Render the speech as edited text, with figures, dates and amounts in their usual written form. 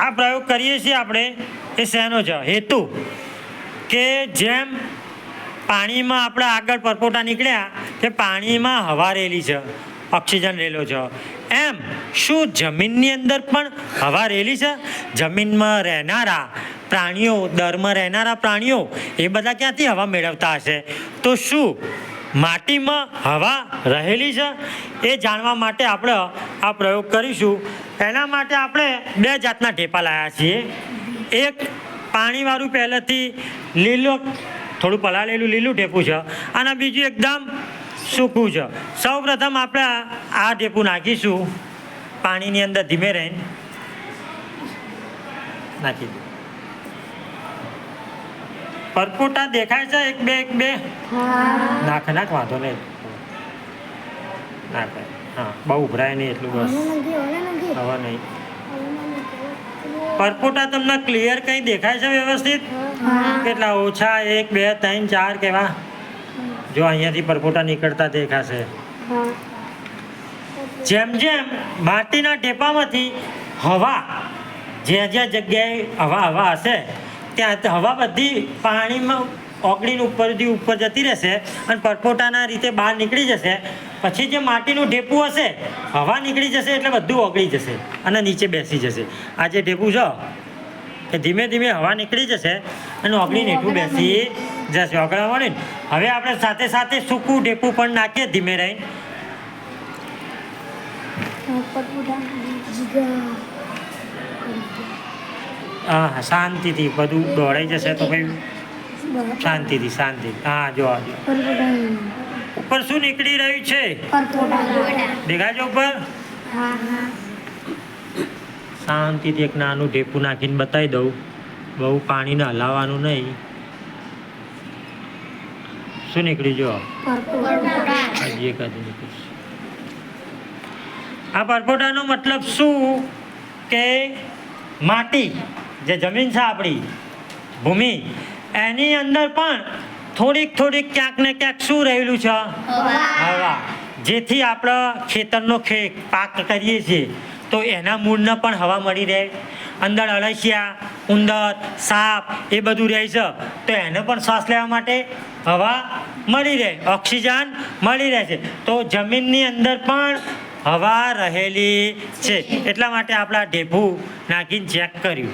આ પ્રયોગ કરીએ છીએ આપણે એ શેનો છે? હેતુ કે જેમ પાણીમાં આપણે આગળ પરપોટા નીકળ્યા કે પાણીમાં હવા રહેલી છે, ઓક્સિજન રહેલો છે, એમ શું જમીનની અંદર પણ હવા રહેલી છે? જમીનમાં રહેનારા પ્રાણીઓ, દરમાં રહેનારા પ્રાણીઓ એ બધા ક્યાંથી હવા મેળવતા હશે? તો શું માટીમાં હવા રહેલી છે? એ જાણવા માટે આપણે આ પ્રયોગ કરીશું. એના માટે આપણે 2 જાતના ઢેપા લાવ્યા છીએ. એક પાણીવાળું પહેલેથી લીલું, થોડું પલાળેલું લીલું ઢેપું છે, અને બીજું એકદમ સૂકું છે. સૌ પ્રથમ આપણે આ ઢેપું નાખીશું પાણીની અંદર, ધીમે રહીને નાખી દઉં. પરપોટા દેખાય છે? એક બે નાખ વાંધો નહીં, નાખે. હા, બહુ ઉભરાય નહીં એટલું, બસ. હવે નહીં. પરપોટા તમને ક્લિયર કંઈ દેખાય છે વ્યવસ્થિત? કેટલા? ઓછા 1 2 3 4 કેવા? જો અહીંયાથી પરપોટા નીકળતા દેખાશે. જેમ જેમ માટીના ઢેપામાંથી હવા, જ્યાં જગ્યાએ હવા હશે ત્યાં હવા બધી પાણીમાં ઓગળીને ઉપરથી ઉપર જતી રહેશે અને પરપોટાના રીતે બહાર નીકળી જશે. પછી જે માટીનું ઢેપું હશે, હવા નીકળી જશે એટલે બધું ઓગળી જશે અને નીચે બેસી જશે. આ જે ઢેપું છે એ ધીમે ધીમે હવા નીકળી જશે અને ઓગળીને હેઠું બેસી જશે. ઓગળવા મળે ને. હવે આપણે સાથે સાથે સૂકું ઢેપું પણ નાખીએ ધીમે રહીને. હા, શાંતિથી બધું દોડાઈ જશે તો ભાઈ શાંતિ. હા, જો ઉપર શું નીકળી રહ્યું છે? દેખાય છે ઉપર? શાંતિથી એક નાનું ઢેપું નાખીને બતાવી દઉં. બહુ પાણીને હલાવવાનું નહીં. શું નીકળ્યું? જો હજી એક નીકળ્યું. આ પરપોટાનો મતલબ શું કે માટી, જે જમીન છે આપણી ભૂમિ, એની અંદર પણ થોડીક ક્યાંક ને ક્યાંક શું રહેલું છે? હવા. જેથી આપણે ખેતરનો પાક કરીએ છીએ તો એના મૂળને પણ હવા મળી રહે. અંદર અળસિયા, ઉંદર, સાપ એ બધું રહે છે તો એને પણ શ્વાસ લેવા માટે હવા મળી રહે, ઓક્સિજન મળી રહે છે. તો જમીનની અંદર પણ હવા રહેલી છે. એટલા માટે આપણે આ ઢેપું નાખીને ચેક કર્યું.